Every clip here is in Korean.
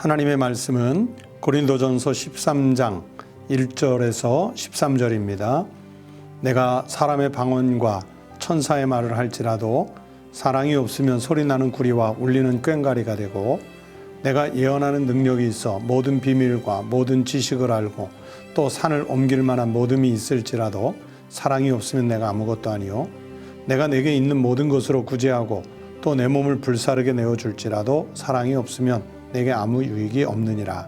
하나님의 말씀은 고린도전서 13장 1절에서 13절입니다. 내가 사람의 방언과 천사의 말을 할지라도 사랑이 없으면 소리나는 구리와 울리는 꽹과리가 되고, 내가 예언하는 능력이 있어 모든 비밀과 모든 지식을 알고 또 산을 옮길 만한 모듬이 있을지라도 사랑이 없으면 내가 아무것도 아니요, 내가 내게 있는 모든 것으로 구제하고 또 내 몸을 불사르게 내어줄지라도 사랑이 없으면 내게 아무 유익이 없느니라.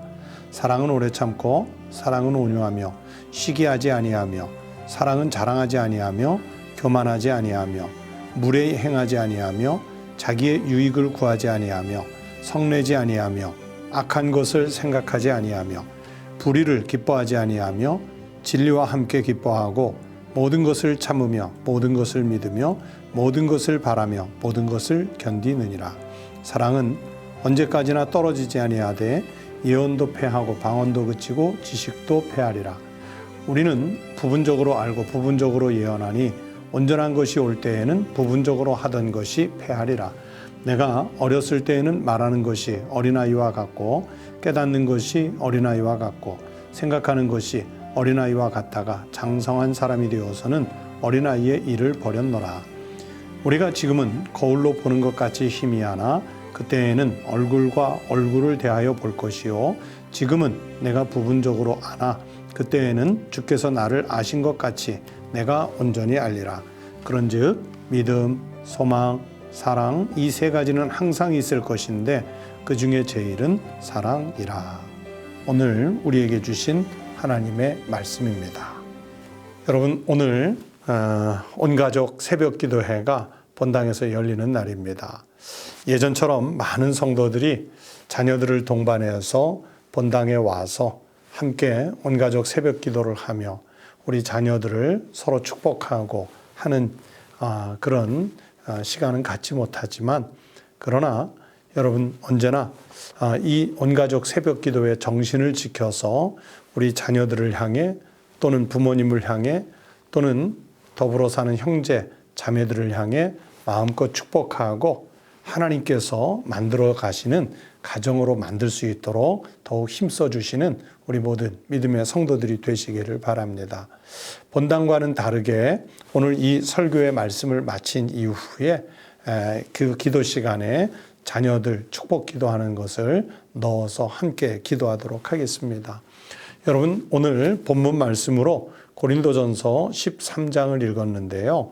사랑은 오래 참고 사랑은 온유하며 시기하지 아니하며 사랑은 자랑하지 아니하며 교만하지 아니하며 무례히 행하지 아니하며 자기의 유익을 구하지 아니하며 성내지 아니하며 악한 것을 생각하지 아니하며 불의를 기뻐하지 아니하며 진리와 함께 기뻐하고 모든 것을 참으며 모든 것을 믿으며 모든 것을 바라며 모든 것을 견디느니라. 사랑은 언제까지나 떨어지지 아니하되 예언도 패하고 방언도 그치고 지식도 패하리라. 우리는 부분적으로 알고 부분적으로 예언하니 온전한 것이 올 때에는 부분적으로 하던 것이 패하리라. 내가 어렸을 때에는 말하는 것이 어린아이와 같고 깨닫는 것이 어린아이와 같고 생각하는 것이 어린아이와 같다가 장성한 사람이 되어서는 어린아이의 일을 버렸노라. 우리가 지금은 거울로 보는 것 같이 희미하나 그때에는 얼굴과 얼굴을 대하여 볼 것이요, 지금은 내가 부분적으로 아나 그때에는 주께서 나를 아신 것 같이 내가 온전히 알리라. 그런즉 믿음, 소망, 사랑, 이 세 가지는 항상 있을 것인데 그 중에 제일은 사랑이라. 오늘 우리에게 주신 하나님의 말씀입니다. 여러분, 오늘 온가족 새벽기도회가 본당에서 열리는 날입니다. 예전처럼 많은 성도들이 자녀들을 동반해서 본당에 와서 함께 온가족 새벽기도를 하며 우리 자녀들을 서로 축복하고 하는 그런 시간은 갖지 못하지만, 그러나 여러분 언제나 이 온가족 새벽기도의 정신을 지켜서 우리 자녀들을 향해 또는 부모님을 향해 또는 더불어 사는 형제 자매들을 향해 마음껏 축복하고 하나님께서 만들어 가시는 가정으로 만들 수 있도록 더욱 힘써 주시는 우리 모든 믿음의 성도들이 되시기를 바랍니다. 본당과는 다르게 오늘 이 설교의 말씀을 마친 이후에 그 기도 시간에 자녀들 축복 기도하는 것을 넣어서 함께 기도하도록 하겠습니다. 여러분, 오늘 본문 말씀으로 고린도전서 13장을 읽었는데요.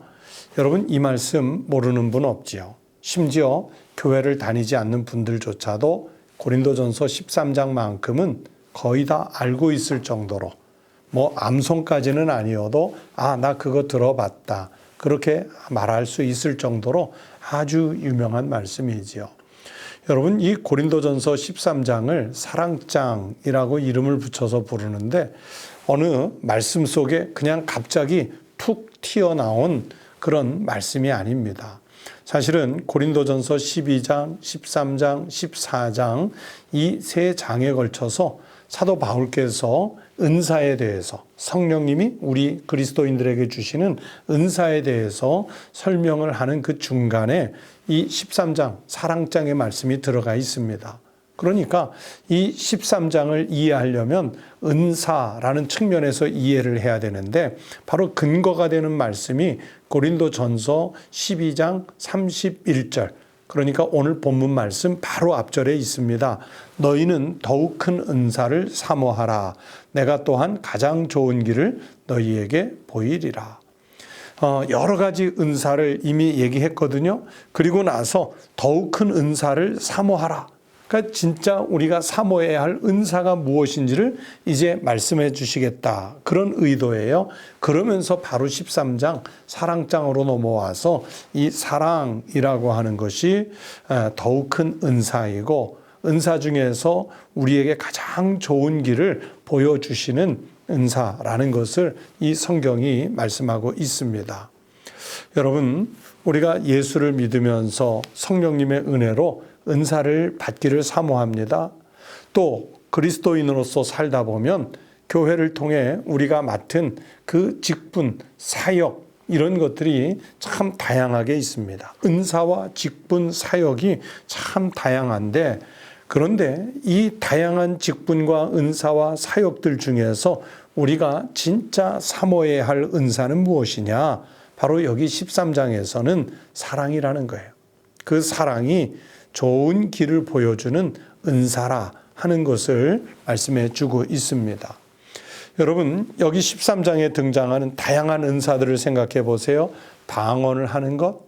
여러분, 이 말씀 모르는 분 없지요. 심지어 교회를 다니지 않는 분들조차도 고린도전서 13장만큼은 거의 다 알고 있을 정도로, 암송까지는 아니어도 나 그거 들어봤다, 그렇게 말할 수 있을 정도로 아주 유명한 말씀이지요. 여러분, 이 고린도전서 13장을 사랑장이라고 이름을 붙여서 부르는데 어느 말씀 속에 그냥 갑자기 툭 튀어나온 그런 말씀이 아닙니다. 사실은 고린도전서 12장, 13장, 14장 이 세 장에 걸쳐서 사도 바울께서 은사에 대해서, 성령님이 우리 그리스도인들에게 주시는 은사에 대해서 설명을 하는 그 중간에 이 13장 사랑장의 말씀이 들어가 있습니다. 그러니까 이 13장을 이해하려면 은사라는 측면에서 이해를 해야 되는데, 바로 근거가 되는 말씀이 고린도전서 12장 31절, 그러니까 오늘 본문 말씀 바로 앞절에 있습니다. 너희는 더욱 큰 은사를 사모하라. 내가 또한 가장 좋은 길을 너희에게 보이리라. 여러 가지 은사를 이미 얘기했거든요. 그리고 나서 더욱 큰 은사를 사모하라. 그러니까 진짜 우리가 사모해야 할 은사가 무엇인지를 이제 말씀해 주시겠다, 그런 의도예요. 그러면서 바로 13장 사랑장으로 넘어와서 이 사랑이라고 하는 것이 더욱 큰 은사이고, 은사 중에서 우리에게 가장 좋은 길을 보여주시는 은사라는 것을 이 성경이 말씀하고 있습니다. 여러분, 우리가 예수를 믿으면서 성령님의 은혜로 은사를 받기를 사모합니다. 또 그리스도인으로서 살다 보면 교회를 통해 우리가 맡은 그 직분, 사역, 이런 것들이 참 다양하게 있습니다. 은사와 직분, 사역이 참 다양한데 그런데 이 다양한 직분과 은사와 사역들 중에서 우리가 진짜 사모해야 할 은사는 무엇이냐? 바로 여기 13장에서는 사랑이라는 거예요. 그 사랑이 좋은 길을 보여주는 은사라 하는 것을 말씀해 주고 있습니다. 여러분, 여기 13장에 등장하는 다양한 은사들을 생각해 보세요. 방언을 하는 것,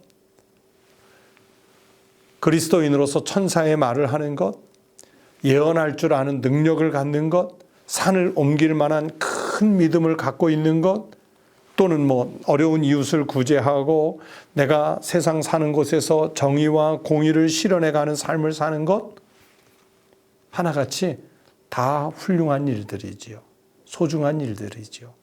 그리스도인으로서 천사의 말을 하는 것, 예언할 줄 아는 능력을 갖는 것, 산을 옮길 만한 큰 믿음을 갖고 있는 것, 또는 어려운 이웃을 구제하고 내가 세상 사는 곳에서 정의와 공의를 실현해가는 삶을 사는 것, 하나같이 다 훌륭한 일들이지요. 소중한 일들이지요.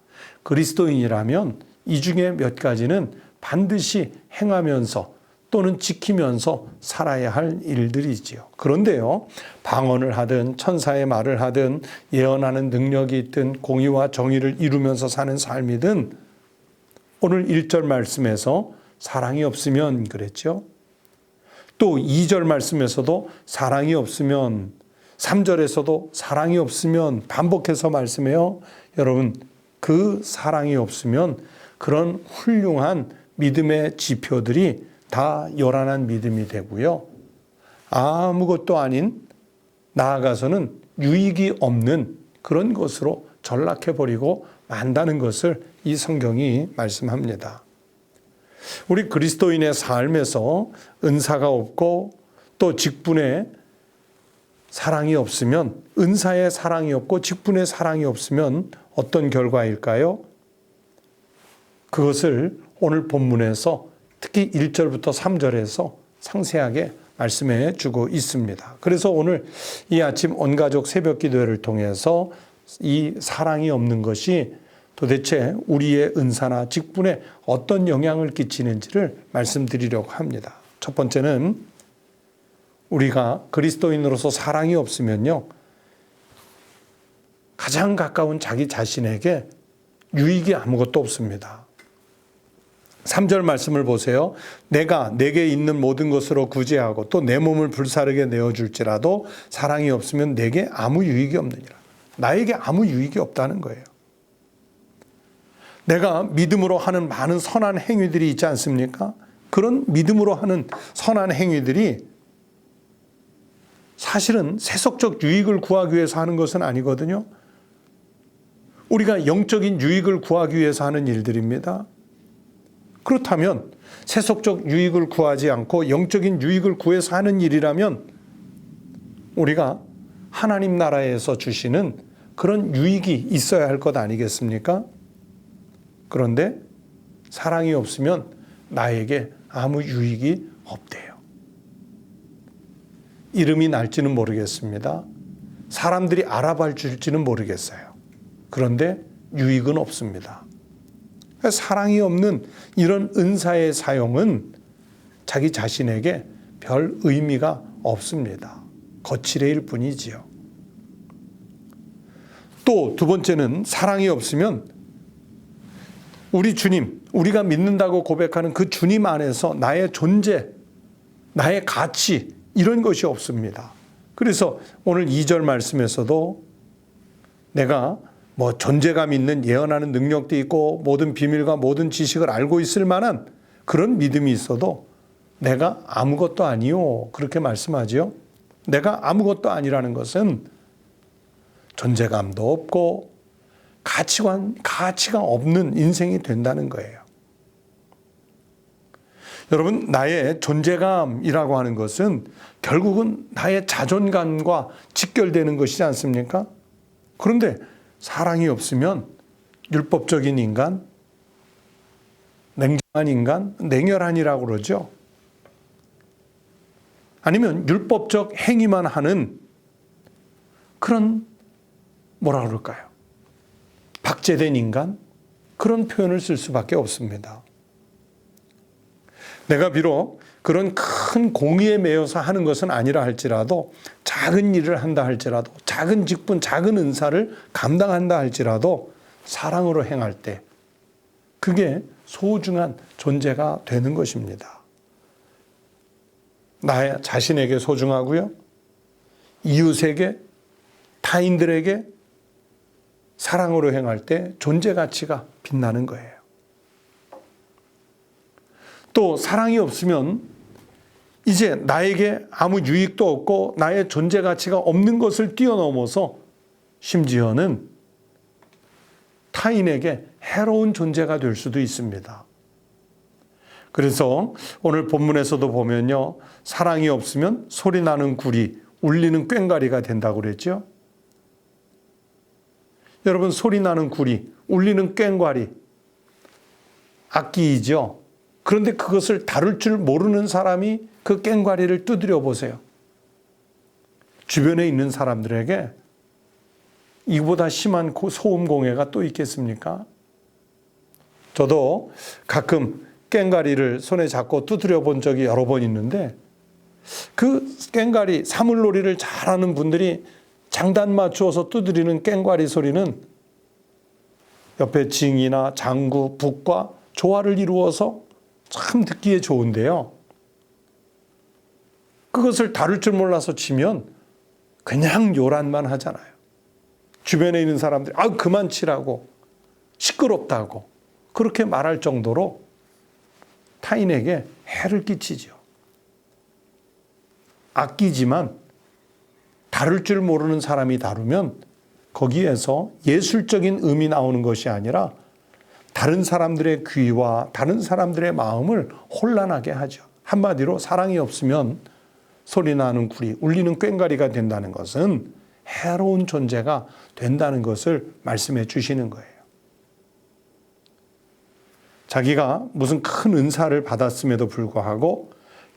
그리스도인이라면 이 중에 몇 가지는 반드시 행하면서 또는 지키면서 살아야 할 일들이지요. 그런데요, 방언을 하든 천사의 말을 하든 예언하는 능력이 있든 공의와 정의를 이루면서 사는 삶이든 오늘 1절 말씀에서 사랑이 없으면 그랬죠. 또 2절 말씀에서도 사랑이 없으면, 3절에서도 사랑이 없으면 반복해서 말씀해요. 여러분, 그 사랑이 없으면 그런 훌륭한 믿음의 지표들이 다 요란한 믿음이 되고요. 아무것도 아닌, 나아가서는 유익이 없는 그런 것으로 전락해버리고 만다는 것을 이 성경이 말씀합니다. 우리 그리스도인의 삶에서 은사가 없고 또 직분에 사랑이 없으면, 은사에 사랑이 없고 직분에 사랑이 없으면 어떤 결과일까요? 그것을 오늘 본문에서 특히 1절부터 3절에서 상세하게 말씀해 주고 있습니다. 그래서 오늘 이 아침 온가족 새벽 기도회를 통해서 이 사랑이 없는 것이 도대체 우리의 은사나 직분에 어떤 영향을 끼치는지를 말씀드리려고 합니다. 첫 번째는 우리가 그리스도인으로서 사랑이 없으면요, 가장 가까운 자기 자신에게 유익이 아무것도 없습니다. 3절 말씀을 보세요. 내가 내게 있는 모든 것으로 구제하고 또 내 몸을 불사르게 내어줄지라도 사랑이 없으면 내게 아무 유익이 없느니라. 나에게 아무 유익이 없다는 거예요. 내가 믿음으로 하는 많은 선한 행위들이 있지 않습니까? 그런 믿음으로 하는 선한 행위들이 사실은 세속적 유익을 구하기 위해서 하는 것은 아니거든요. 우리가 영적인 유익을 구하기 위해서 하는 일들입니다. 그렇다면 세속적 유익을 구하지 않고 영적인 유익을 구해서 하는 일이라면 우리가 하나님 나라에서 주시는 그런 유익이 있어야 할 것 아니겠습니까? 그런데 사랑이 없으면 나에게 아무 유익이 없대요. 이름이 날지는 모르겠습니다. 사람들이 알아봐 줄지는 모르겠어요. 그런데 유익은 없습니다. 사랑이 없는 이런 은사의 사용은 자기 자신에게 별 의미가 없습니다. 거칠애일 뿐이지요. 또 두 번째는 사랑이 없으면 우리 주님, 우리가 믿는다고 고백하는 그 주님 안에서 나의 존재, 나의 가치, 이런 것이 없습니다. 그래서 오늘 2절 말씀에서도 내가 존재감 있는 예언하는 능력도 있고 모든 비밀과 모든 지식을 알고 있을 만한 그런 믿음이 있어도 내가 아무것도 아니요, 그렇게 말씀하지요. 내가 아무것도 아니라는 것은 존재감도 없고 가치가 없는 인생이 된다는 거예요. 여러분, 나의 존재감이라고 하는 것은 결국은 나의 자존감과 직결되는 것이지 않습니까? 그런데 사랑이 없으면 율법적인 인간, 냉정한 인간, 냉혈한이라고 그러죠. 아니면 율법적 행위만 하는 그런 뭐라 그럴까요? 박제된 인간? 그런 표현을 쓸 수밖에 없습니다. 내가 비록 그런 큰 공의에 매여서 하는 것은 아니라 할지라도, 작은 일을 한다 할지라도, 작은 직분, 작은 은사를 감당한다 할지라도 사랑으로 행할 때 그게 소중한 존재가 되는 것입니다. 나 자신에게 소중하고요. 이웃에게, 타인들에게 사랑으로 행할 때 존재 가치가 빛나는 거예요. 또 사랑이 없으면 이제 나에게 아무 유익도 없고 나의 존재 가치가 없는 것을 뛰어넘어서 심지어는 타인에게 해로운 존재가 될 수도 있습니다. 그래서 오늘 본문에서도 보면요, 사랑이 없으면 소리 나는 구리, 울리는 꽹과리가 된다고 그랬죠. 여러분, 소리 나는 구리, 울리는 꽹과리, 악기이죠. 그런데 그것을 다룰 줄 모르는 사람이 그 꽹과리를 두드려 보세요. 주변에 있는 사람들에게 이보다 심한 소음 공해가 또 있겠습니까? 저도 가끔 꽹과리를 손에 잡고 두드려 본 적이 여러 번 있는데, 그 꽹과리, 사물놀이를 잘하는 분들이 장단 맞추어서 두드리는 꽹과리 소리는 옆에 징이나 장구, 북과 조화를 이루어서 참 듣기에 좋은데요. 그것을 다룰 줄 몰라서 치면 그냥 요란만 하잖아요. 주변에 있는 사람들이 그만 치라고, 시끄럽다고 그렇게 말할 정도로 타인에게 해를 끼치죠. 악기지만 다룰 줄 모르는 사람이 다루면 거기에서 예술적인 음이 나오는 것이 아니라 다른 사람들의 귀와 다른 사람들의 마음을 혼란하게 하죠. 한마디로 사랑이 없으면 소리 나는 구리, 울리는 꽹과리가 된다는 것은 해로운 존재가 된다는 것을 말씀해 주시는 거예요. 자기가 무슨 큰 은사를 받았음에도 불구하고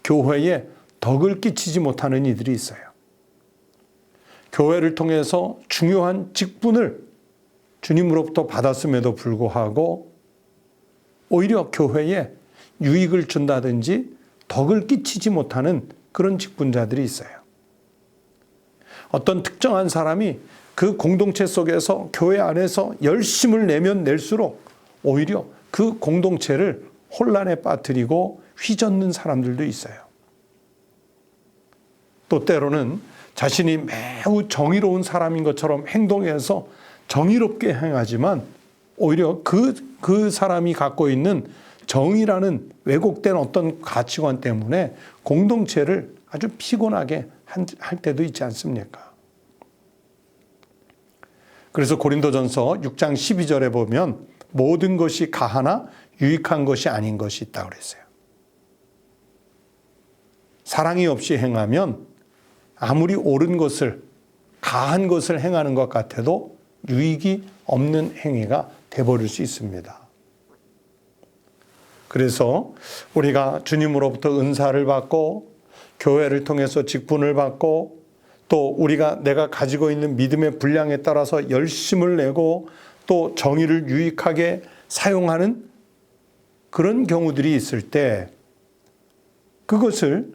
교회에 덕을 끼치지 못하는 이들이 있어요. 교회를 통해서 중요한 직분을 주님으로부터 받았음에도 불구하고 오히려 교회에 유익을 준다든지 덕을 끼치지 못하는 그런 직분자들이 있어요. 어떤 특정한 사람이 그 공동체 속에서 교회 안에서 열심을 내면 낼수록 오히려 그 공동체를 혼란에 빠뜨리고 휘젓는 사람들도 있어요. 또 때로는 자신이 매우 정의로운 사람인 것처럼 행동해서 정의롭게 행하지만 오히려 그 사람이 갖고 있는 정의라는 왜곡된 어떤 가치관 때문에 공동체를 아주 피곤하게 할 때도 있지 않습니까? 그래서 고린도전서 6장 12절에 보면 모든 것이 가하나 유익한 것이 아닌 것이 있다고 그랬어요. 사랑이 없이 행하면 아무리 옳은 것을, 가한 것을 행하는 것 같아도 유익이 없는 행위가 돼버릴 수 있습니다. 그래서 우리가 주님으로부터 은사를 받고 교회를 통해서 직분을 받고 또 내가 가지고 있는 믿음의 분량에 따라서 열심을 내고 또 정의를 유익하게 사용하는 그런 경우들이 있을 때 그것을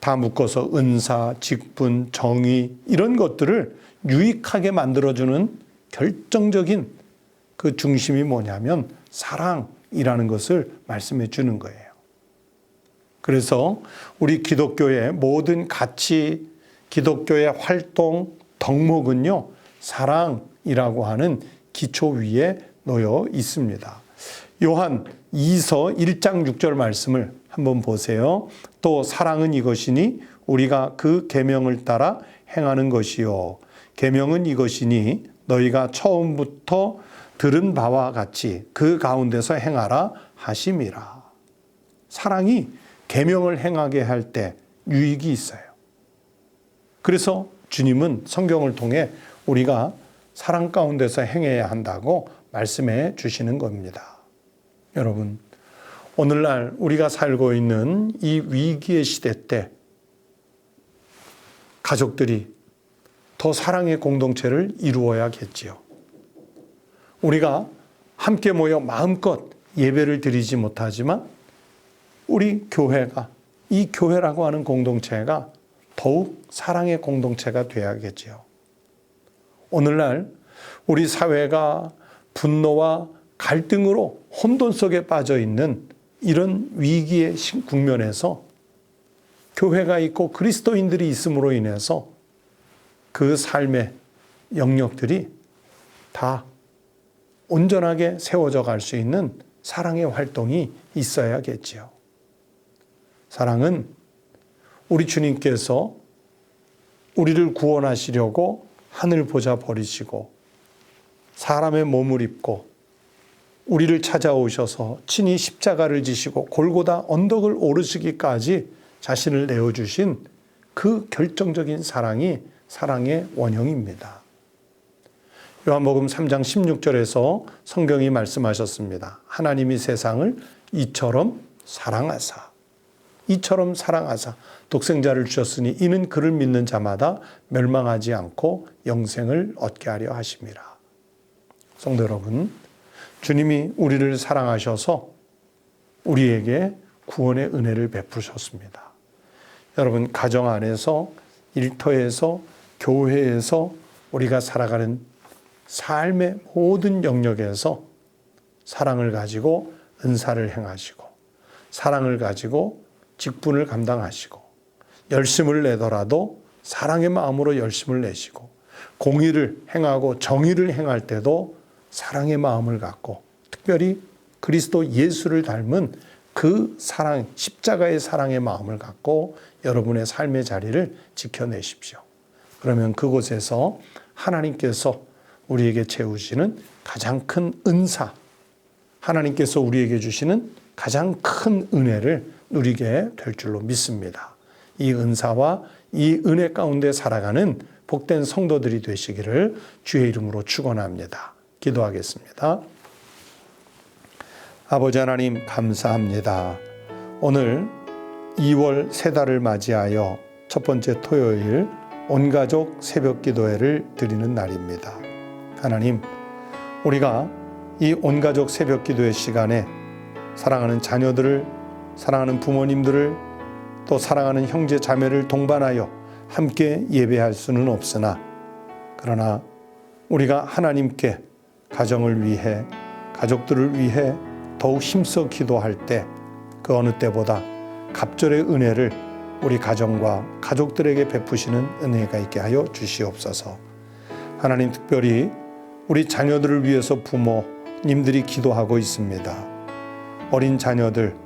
다 묶어서 은사, 직분, 정의 이런 것들을 유익하게 만들어주는 결정적인 그 중심이 뭐냐면 사랑이라는 것을 말씀해 주는 거예요. 그래서 우리 기독교의 모든 가치, 기독교의 활동, 덕목은요, 사랑이라고 하는 기초 위에 놓여 있습니다. 요한 2서 1장 6절 말씀을 한번 보세요. 또 사랑은 이것이니 우리가 그 계명을 따라 행하는 것이요. 계명은 이것이니 너희가 처음부터 들은 바와 같이 그 가운데서 행하라 하심이라. 사랑이 계명을 행하게 할 때 유익이 있어요. 그래서 주님은 성경을 통해 우리가 사랑 가운데서 행해야 한다고 말씀해 주시는 겁니다. 여러분, 오늘날 우리가 살고 있는 이 위기의 시대 때 가족들이 더 사랑의 공동체를 이루어야겠지요. 우리가 함께 모여 마음껏 예배를 드리지 못하지만 우리 교회가, 이 교회라고 하는 공동체가 더욱 사랑의 공동체가 되어야겠지요. 오늘날 우리 사회가 분노와 갈등으로 혼돈 속에 빠져 있는 이런 위기의 국면에서 교회가 있고 그리스도인들이 있음으로 인해서 그 삶의 영역들이 다 온전하게 세워져 갈 수 있는 사랑의 활동이 있어야겠지요. 사랑은 우리 주님께서 우리를 구원하시려고 하늘 보좌 버리시고 사람의 몸을 입고 우리를 찾아오셔서 친히 십자가를 지시고 골고다 언덕을 오르시기까지 자신을 내어주신 그 결정적인 사랑이 사랑의 원형입니다. 요한복음 3장 16절에서 성경이 말씀하셨습니다. 하나님이 세상을 이처럼 사랑하사 독생자를 주셨으니 이는 그를 믿는 자마다 멸망하지 않고 영생을 얻게 하려 하심이라. 성도 여러분, 주님이 우리를 사랑하셔서 우리에게 구원의 은혜를 베푸셨습니다. 여러분, 가정 안에서, 일터에서, 교회에서 우리가 살아가는 삶의 모든 영역에서 사랑을 가지고 은사를 행하시고 사랑을 가지고 직분을 감당하시고 열심을 내더라도 사랑의 마음으로 열심을 내시고 공의를 행하고 정의를 행할 때도 사랑의 마음을 갖고 특별히 그리스도 예수를 닮은 그 사랑, 십자가의 사랑의 마음을 갖고 여러분의 삶의 자리를 지켜내십시오. 그러면 그곳에서 하나님께서 우리에게 채우시는 가장 큰 은사, 하나님께서 우리에게 주시는 가장 큰 은혜를 누리게 될 줄로 믿습니다. 이 은사와 이 은혜 가운데 살아가는 복된 성도들이 되시기를 주의 이름으로 축원합니다. 기도하겠습니다. 아버지 하나님 감사합니다. 오늘 2월 새 달을 맞이하여 첫 번째 토요일 온가족 새벽 기도회를 드리는 날입니다. 하나님, 우리가 이 온가족 새벽 기도회 시간에 사랑하는 자녀들을, 사랑하는 부모님들을, 또 사랑하는 형제 자매를 동반하여 함께 예배할 수는 없으나, 그러나 우리가 하나님께 가정을 위해, 가족들을 위해 더욱 힘써 기도할 때 그 어느 때보다 갑절의 은혜를 우리 가정과 가족들에게 베푸시는 은혜가 있게 하여 주시옵소서. 하나님, 특별히 우리 자녀들을 위해서 부모님들이 기도하고 있습니다. 어린 자녀들,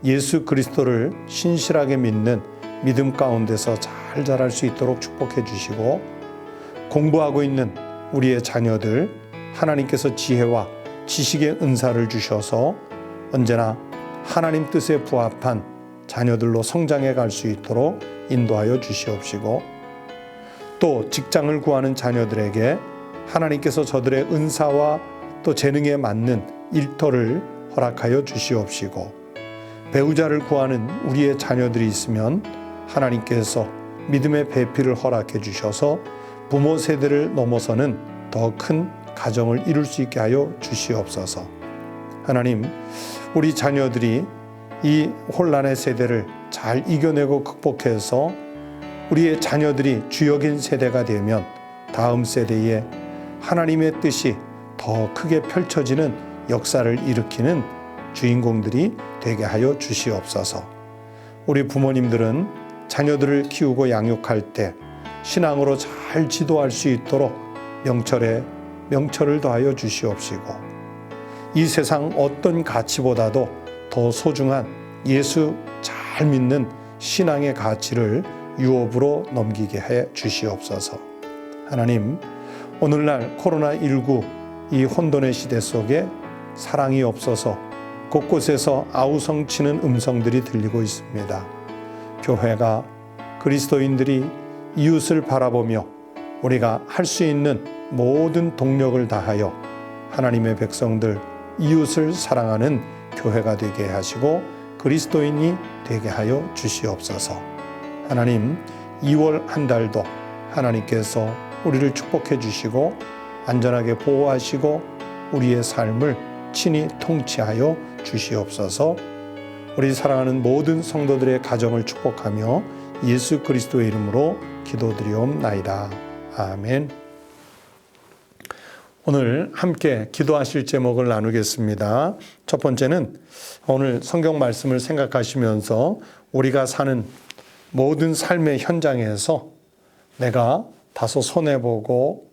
예수 그리스도를 신실하게 믿는 믿음 가운데서 잘 자랄 수 있도록 축복해 주시고, 공부하고 있는 우리의 자녀들 하나님께서 지혜와 지식의 은사를 주셔서 언제나 하나님 뜻에 부합한 자녀들로 성장해 갈 수 있도록 인도하여 주시옵시고, 또 직장을 구하는 자녀들에게 하나님께서 저들의 은사와 또 재능에 맞는 일터를 허락하여 주시옵시고, 배우자를 구하는 우리의 자녀들이 있으면 하나님께서 믿음의 배필을 허락해 주셔서 부모 세대를 넘어서는 더 큰 가정을 이룰 수 있게 하여 주시옵소서. 하나님, 우리 자녀들이 이 혼란의 세대를 잘 이겨내고 극복해서 우리의 자녀들이 주역인 세대가 되면 다음 세대에 하나님의 뜻이 더 크게 펼쳐지는 역사를 일으키는 주인공들이 되게 하여 주시옵소서. 우리 부모님들은 자녀들을 키우고 양육할 때 신앙으로 잘 지도할 수 있도록 명철에 명철을 더하여 주시옵시고, 이 세상 어떤 가치보다도 더 소중한 예수 잘 믿는 신앙의 가치를 유업으로 넘기게 해 주시옵소서. 하나님, 오늘날 코로나19 이 혼돈의 시대 속에 사랑이 없어서 곳곳에서 아우성치는 음성들이 들리고 있습니다. 교회가, 그리스도인들이 이웃을 바라보며 우리가 할 수 있는 모든 동력을 다하여 하나님의 백성들, 이웃을 사랑하는 교회가 되게 하시고 그리스도인이 되게 하여 주시옵소서. 하나님, 2월 한 달도 하나님께서 우리를 축복해 주시고 안전하게 보호하시고 우리의 삶을 친히 통치하여 주시옵소서. 우리 사랑하는 모든 성도들의 가정을 축복하며 예수 그리스도의 이름으로 기도드리옵나이다. 아멘. 오늘 함께 기도하실 제목을 나누겠습니다. 첫 번째는 오늘 성경 말씀을 생각하시면서 우리가 사는 모든 삶의 현장에서 내가 다소 손해보고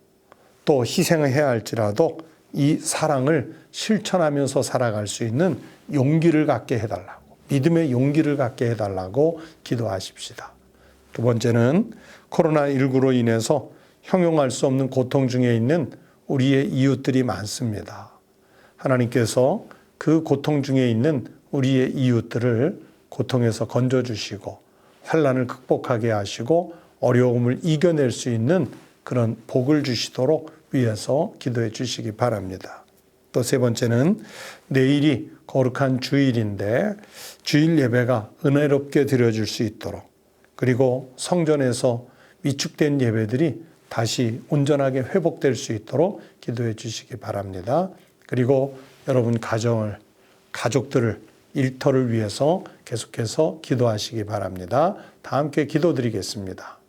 또 희생을 해야 할지라도 이 사랑을 실천하면서 살아갈 수 있는 용기를 갖게 해달라고, 믿음의 용기를 갖게 해달라고 기도하십시다. 두 번째는 코로나19로 인해서 형용할 수 없는 고통 중에 있는 우리의 이웃들이 많습니다. 하나님께서 그 고통 중에 있는 우리의 이웃들을 고통에서 건져주시고 환난을 극복하게 하시고 어려움을 이겨낼 수 있는 그런 복을 주시도록 위해서 기도해 주시기 바랍니다. 또 세 번째는 내일이 거룩한 주일인데 주일 예배가 은혜롭게 드려질 수 있도록, 그리고 성전에서 위축된 예배들이 다시 온전하게 회복될 수 있도록 기도해 주시기 바랍니다. 그리고 여러분 가정을, 가족들을, 일터를 위해서 계속해서 기도하시기 바랍니다. 다 함께 기도드리겠습니다.